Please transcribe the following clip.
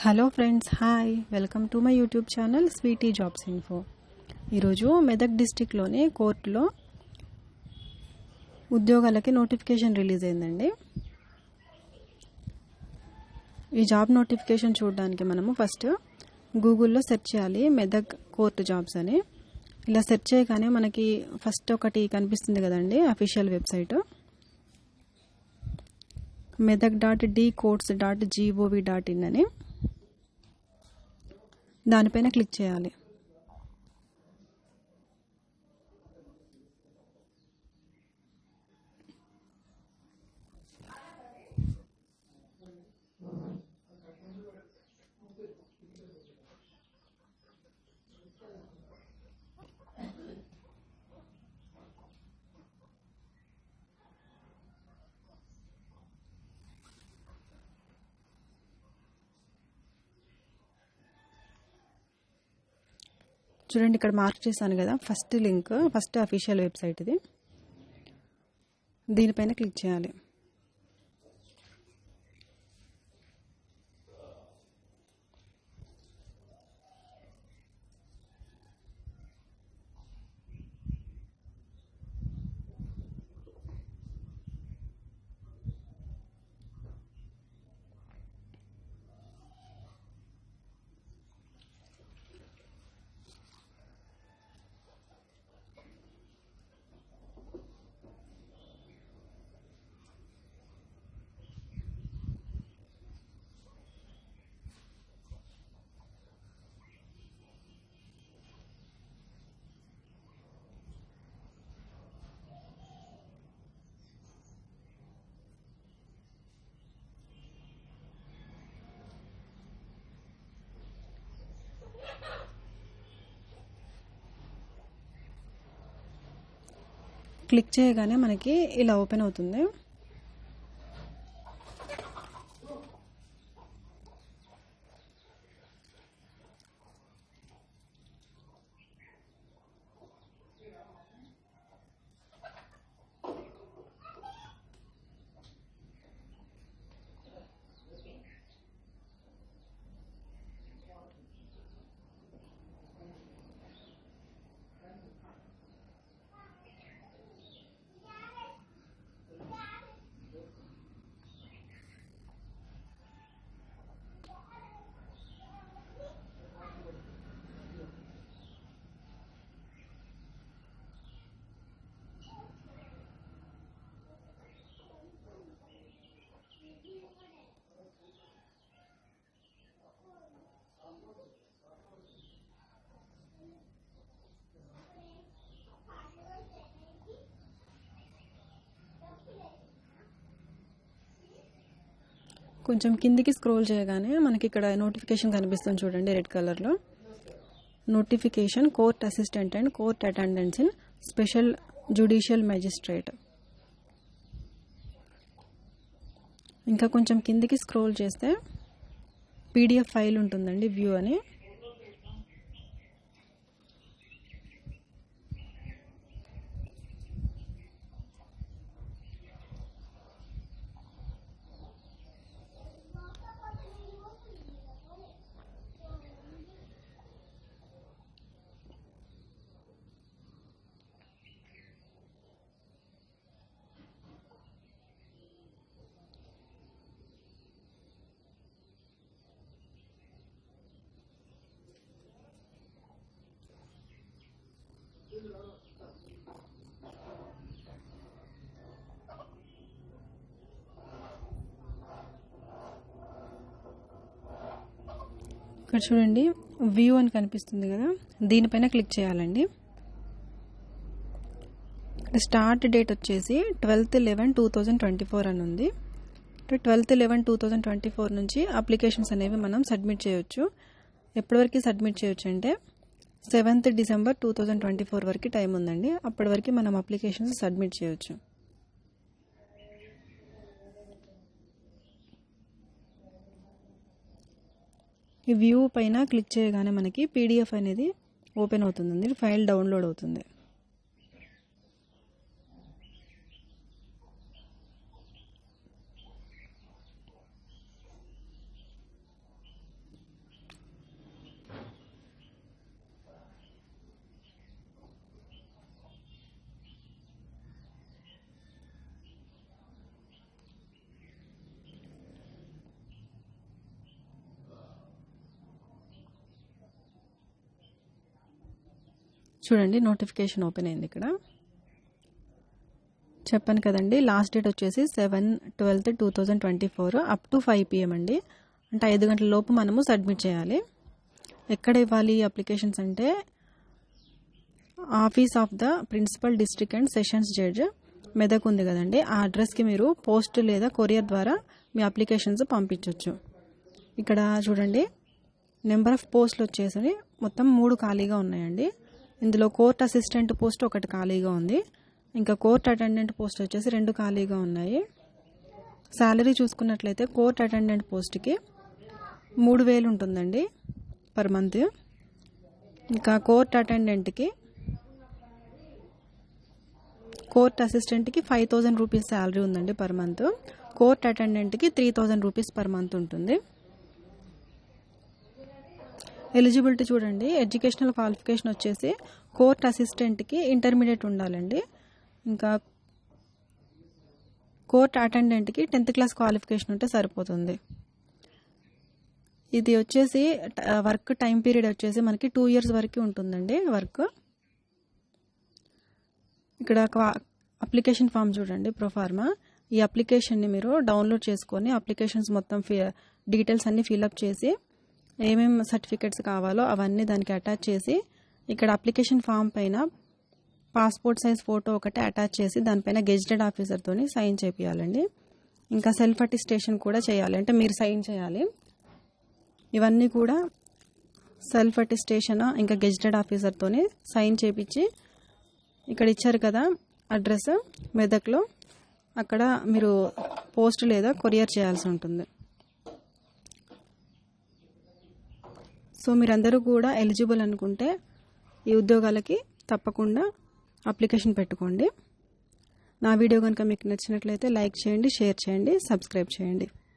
Hello friends, hi, welcome to my YouTube channel sweety jobs info. ఈరోజు మెదక్ డిస్టిక్లోని కోర్టులో ఉద్యోగాలకి notification release అయిందండి. ఈ జాబ్ నోటిఫికేషన్ చూడడానికి మనము ఫస్ట్ గూగుల్లో సెర్చ్ చేయాలి, మెదక్ కోర్టు జాబ్స్ అని. ఇలా సెర్చ్ చేయగానే మనకి ఫస్ట్ ఒకటి కనిపిస్తుంది కదండి, అఫీషియల్ వెబ్సైట్ medak.dcourts.gov.in అని. దానిపైన క్లిక్ చేయాలి. చూడండి, ఇక్కడ మార్క్ చేశాను కదా, first link, first official website ఇది. దీనిపైన క్లిక్ చేయాలి. క్లిక్ చేయగానే మనకి ఇలా ఓపెన్ అవుతుంది. కొంచెం కిందికి స్క్రోల్ చేయగానే మనకి ఇక్కడ నోటిఫికేషన్ కనిపిస్తుంది చూడండి, రెడ్ కలర్లో. Notification court assistant and court attendants in special judicial magistrate. ఇంకా కొంచెం కిందికి స్క్రోల్ చేస్తే పీడిఎఫ్ ఫైల్ ఉంటుందండి, వ్యూ అని. ఇక్కడ చూడండి, వ్యూ అని కనిపిస్తుంది కదా, దీనిపైన క్లిక్ చేయాలండి. ఇక్కడ స్టార్ట్ డేట్ వచ్చేసి 12/11/2024 అని ఉంది. 12/11/2024 నుంచి అప్లికేషన్స్ అనేవి మనం సబ్మిట్ చేయొచ్చు. ఎప్పటివరకు సబ్మిట్ చేయొచ్చు అంటే 7th December 2024 వరకు టైం ఉందండి. అప్పటి వరకు మనం అప్లికేషన్స్ సబ్మిట్ చేయొచ్చు. ఈ వ్యూ పైన క్లిక్ చేయగానే మనకి పీడిఎఫ్ అనేది ఓపెన్ అవుతుందండి, ఫైల్ డౌన్లోడ్ అవుతుంది. చూడండి నోటిఫికేషన్ ఓపెన్ అయింది. ఇక్కడ చెప్పాను కదండి, లాస్ట్ డేట్ వచ్చేసి 7/12/2024 అప్ టు 5 PM అండి. అంటే 5 గంటల లోపు మనము సబ్మిట్ చేయాలి. ఎక్కడ ఇవ్వాలి అప్లికేషన్స్ అంటే office of the principal district and sessions judge Medak ఉంది కదండి, ఆ అడ్రస్కి మీరు పోస్ట్ లేదా కొరియర్ ద్వారా మీ అప్లికేషన్స్ పంపించవచ్చు. ఇక్కడ చూడండి నెంబర్ ఆఫ్ పోస్టులు వచ్చేసి మొత్తం 3 ఖాళీగా ఉన్నాయండి. ఇందులో కోర్ట్ అసిస్టెంట్ పోస్ట్ 1 ఖాళీగా ఉంది. ఇంకా కోర్ట్ అటెండెంట్ పోస్ట్ వచ్చేసి 2 ఖాళీగా ఉన్నాయి. శాలరీ చూసుకున్నట్లయితే కోర్ట్ అటెండెంట్ పోస్ట్కి 3000 ఉంటుందండి పర్ మంత్. ఇంకా కోర్ట్ అటెండెంట్కి కోర్ట్ అసిస్టెంట్కి 5000 రూపీస్ శాలరీ ఉందండి పర్ మంత్. కోర్ట్ అటెండెంట్కి 3000 రూపీస్ పర్ మంత్ ఉంటుంది. ఎలిజిబిలిటీ చూడండి, ఎడ్యుకేషనల్ క్వాలిఫికేషన్ వచ్చేసి కోర్ట్ అసిస్టెంట్కి ఇంటర్మీడియట్ ఉండాలండి. ఇంకా కోర్ట్ అటెండెంట్కి 10th క్లాస్ క్వాలిఫికేషన్ ఉంటే సరిపోతుంది. ఇది వచ్చేసి వర్క్ టైం పీరియడ్ వచ్చేసి మనకి 2 years వరకు ఉంటుందండి వర్క్. ఇక్కడ అప్లికేషన్ ఫామ్ చూడండి, ప్రొఫార్మా. ఈ అప్లికేషన్ని మీరు డౌన్లోడ్ చేసుకొని అప్లికేషన్స్ మొత్తం డీటెయిల్స్ అన్నీ ఫిల్అప్ చేసి ఏమేమి సర్టిఫికెట్స్ కావాలో అవన్నీ దానికి అటాచ్ చేసి ఇక్కడ అప్లికేషన్ ఫామ్ పైన పాస్పోర్ట్ సైజ్ ఫోటో ఒకటి అటాచ్ చేసి దానిపైన గెజిటెడ్ ఆఫీసర్తో సైన్ చేపియాలండి. ఇంకా సెల్ఫ్ అటెస్టేషన్ కూడా చేయాలి, అంటే మీరు సైన్ చేయాలి. ఇవన్నీ కూడా సెల్ఫ్ అటెస్టేషన్ ఇంకా గెజిటెడ్ ఆఫీసర్తో సైన్ చేపించి ఇక్కడ ఇచ్చారు కదా అడ్రస్ మెదక్లో, అక్కడ మీరు పోస్ట్ లేదా కొరియర్ చేయాల్సి ఉంటుంది. సో మీరందరూ కూడా ఎలిజిబుల్ అనుకుంటే ఈ ఉద్యోగాలకి తప్పకుండా అప్లికేషన్ పెట్టుకోండి. నా వీడియో కనుక మీకు నచ్చినట్లయితే లైక్ చేయండి, షేర్ చేయండి, సబ్స్క్రైబ్ చేయండి.